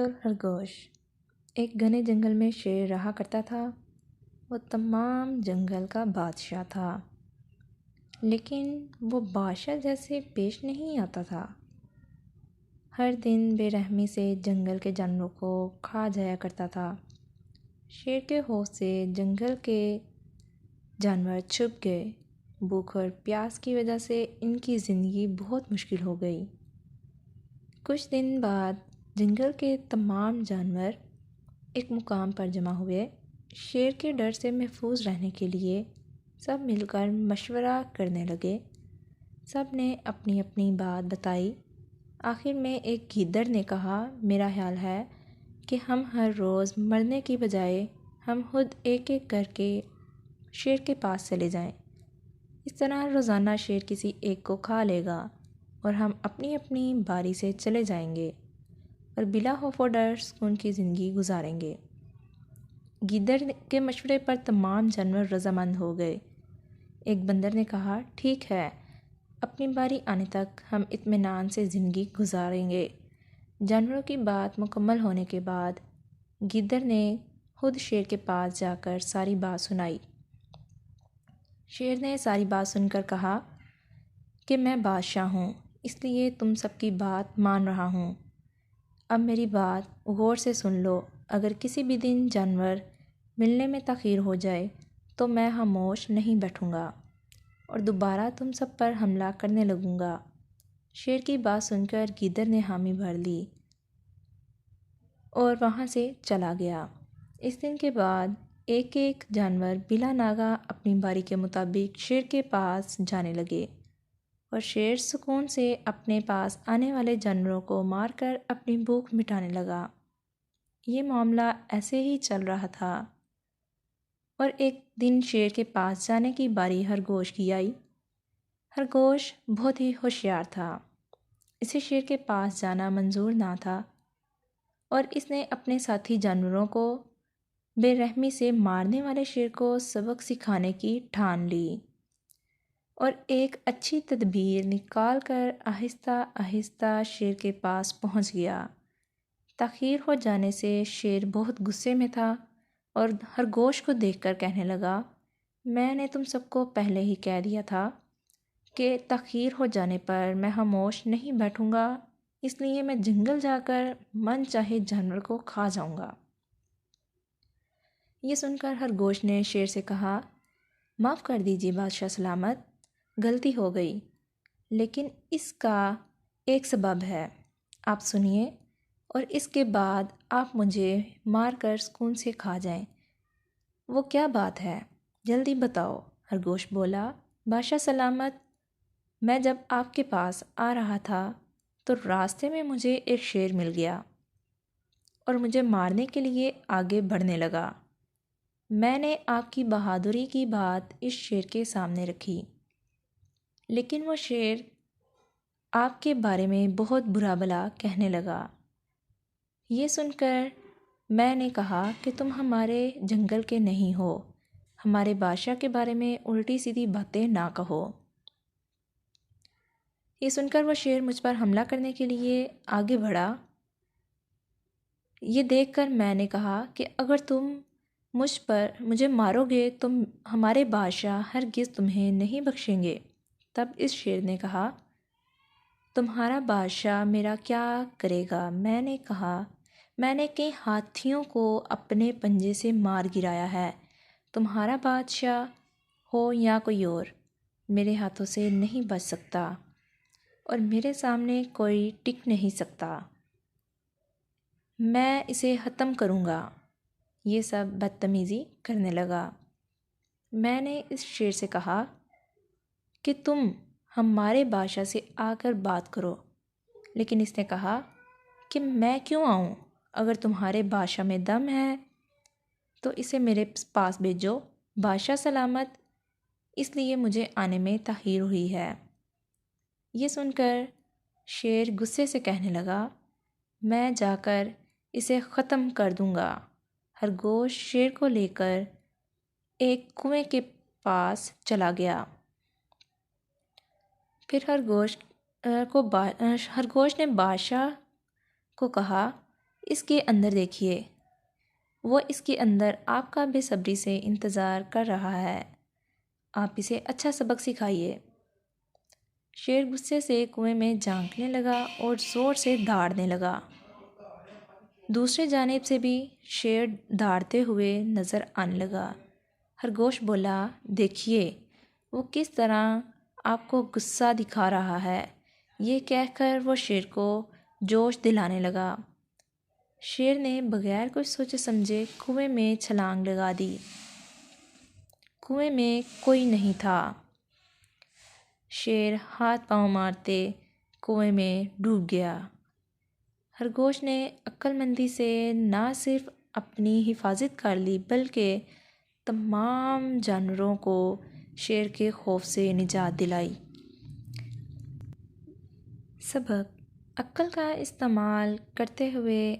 اور خرگوش۔ ایک گھنے جنگل میں شیر رہا کرتا تھا۔ وہ تمام جنگل کا بادشاہ تھا، لیکن وہ بادشاہ جیسے پیش نہیں آتا تھا۔ ہر دن بے رحمی سے جنگل کے جانوروں کو کھا جایا کرتا تھا۔ شیر کے خوف سے جنگل کے جانور چھپ گئے۔ بھوک اور پیاس کی وجہ سے ان کی زندگی بہت مشکل ہو گئی۔ کچھ دن بعد جنگل کے تمام جانور ایک مقام پر جمع ہوئے۔ شیر کے ڈر سے محفوظ رہنے کے لیے سب مل کر مشورہ کرنے لگے۔ سب نے اپنی اپنی بات بتائی۔ آخر میں ایک گیدڑ نے کہا، میرا خیال ہے کہ ہم ہر روز مرنے کی بجائے ہم خود ایک ایک کر کے شیر کے پاس چلے جائیں۔ اس طرح روزانہ شیر کسی ایک کو کھا لے گا اور ہم اپنی اپنی باری سے چلے جائیں گے اور بلا خوف و ڈر سکون کی زندگی گزاریں گے۔ گیدڑ کے مشورے پر تمام جانور رضامند ہو گئے۔ ایک بندر نے کہا، ٹھیک ہے، اپنی باری آنے تک ہم اطمینان سے زندگی گزاریں گے۔ جانوروں کی بات مکمل ہونے کے بعد گیدڑ نے خود شیر کے پاس جا کر ساری بات سنائی۔ شیر نے ساری بات سن کر کہا کہ میں بادشاہ ہوں، اس لیے تم سب کی بات مان رہا ہوں۔ اب میری بات غور سے سن لو۔ اگر کسی بھی دن جانور ملنے میں تاخیر ہو جائے تو میں خاموش نہیں بیٹھوں گا اور دوبارہ تم سب پر حملہ کرنے لگوں گا۔ شیر کی بات سن کر گیدڑ نے حامی بھر لی اور وہاں سے چلا گیا۔ اس دن کے بعد ایک ایک جانور بلا ناغہ اپنی باری کے مطابق شیر کے پاس جانے لگے اور شیر سکون سے اپنے پاس آنے والے جانوروں کو مار کر اپنی بھوک مٹانے لگا۔ یہ معاملہ ایسے ہی چل رہا تھا اور ایک دن شیر کے پاس جانے کی باری خرگوش کی آئی۔ خرگوش بہت ہی ہوشیار تھا۔ اسے شیر کے پاس جانا منظور نہ تھا اور اس نے اپنے ساتھی جانوروں کو بے رحمی سے مارنے والے شیر کو سبق سکھانے کی ٹھان لی اور ایک اچھی تدبیر نکال کر آہستہ آہستہ شیر کے پاس پہنچ گیا۔ تاخیر ہو جانے سے شیر بہت غصے میں تھا اور خرگوش کو دیکھ کر کہنے لگا، میں نے تم سب کو پہلے ہی کہہ دیا تھا کہ تاخیر ہو جانے پر میں خاموش نہیں بیٹھوں گا، اس لیے میں جنگل جا کر من چاہے جانور کو کھا جاؤں گا۔ یہ سن کر خرگوش نے شیر سے کہا، معاف کر دیجیے بادشاہ سلامت، غلطی ہو گئی، لیکن اس کا ایک سبب ہے، آپ سنیے اور اس کے بعد آپ مجھے مار کر سکون سے کھا جائیں۔ وہ کیا بات ہے؟ جلدی بتاؤ، خرگوش بولا۔ بادشاہ سلامت، میں جب آپ کے پاس آ رہا تھا تو راستے میں مجھے ایک شیر مل گیا اور مجھے مارنے کے لیے آگے بڑھنے لگا۔ میں نے آپ کی بہادری کی بات اس شیر کے سامنے رکھی، لیکن وہ شیر آپ کے بارے میں بہت برا بھلا کہنے لگا۔ یہ سن کر میں نے کہا کہ تم ہمارے جنگل کے نہیں ہو، ہمارے بادشاہ کے بارے میں الٹی سیدھی باتیں نہ کہو۔ یہ سن کر وہ شیر مجھ پر حملہ کرنے کے لیے آگے بڑھا۔ یہ دیکھ کر میں نے کہا کہ اگر تم مجھے مارو گے تو ہمارے بادشاہ ہرگز تمہیں نہیں بخشیں گے۔ تب اس شیر نے کہا، تمہارا بادشاہ میرا کیا کرے گا؟ میں نے کہا، میں نے کئی ہاتھیوں کو اپنے پنجے سے مار گرایا ہے، تمہارا بادشاہ ہو یا کوئی اور، میرے ہاتھوں سے نہیں بچ سکتا اور میرے سامنے کوئی ٹک نہیں سکتا، میں اسے ختم کروں گا۔ یہ سب بدتمیزی کرنے لگا۔ میں نے اس شیر سے کہا کہ تم ہمارے بادشاہ سے آ کر بات کرو، لیکن اس نے کہا کہ میں کیوں آؤں؟ اگر تمہارے بادشاہ میں دم ہے تو اسے میرے پاس بھیجو، بادشاہ سلامت، اس لیے مجھے آنے میں تاخیر ہوئی ہے۔ یہ سن کر شیر غصے سے کہنے لگا، میں جا کر اسے ختم کر دوں گا۔ خرگوش شیر کو لے کر ایک کنویں کے پاس چلا گیا۔ پھر خرگوش نے بادشاہ کو کہا اس کے اندر دیکھیے، وہ اس کے اندر آپ کا بے صبری سے انتظار کر رہا ہے، آپ اسے اچھا سبق سکھائیے۔ شیر غصے سے کنویں میں جھانکنے لگا اور زور سے دھاڑنے لگا۔ دوسری جانب سے بھی شیر دھاڑتے ہوئے نظر آنے لگا۔ خرگوش بولا، دیکھیے وہ کس طرح آپ کو غصہ دکھا رہا ہے۔ یہ کہہ کر وہ شیر کو جوش دلانے لگا۔ شیر نے بغیر کچھ سوچے سمجھے کنویں میں چھلانگ لگا دی۔ کنویں میں کوئی نہیں تھا۔ شیر ہاتھ پاؤں مارتے کنویں میں ڈوب گیا۔ خرگوش نے عقل مندی سے نہ صرف اپنی حفاظت کر لی بلکہ تمام جانوروں کو شیر کے خوف سے نجات دلائی۔ سبق: عقل کا استعمال کرتے ہوئے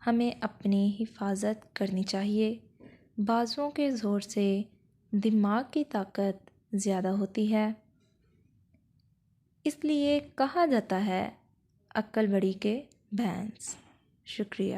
ہمیں اپنی حفاظت کرنی چاہیے۔ بازوؤں کے زور سے دماغ کی طاقت زیادہ ہوتی ہے، اس لیے کہا جاتا ہے عقل بڑی کہ بھینس۔ شکریہ۔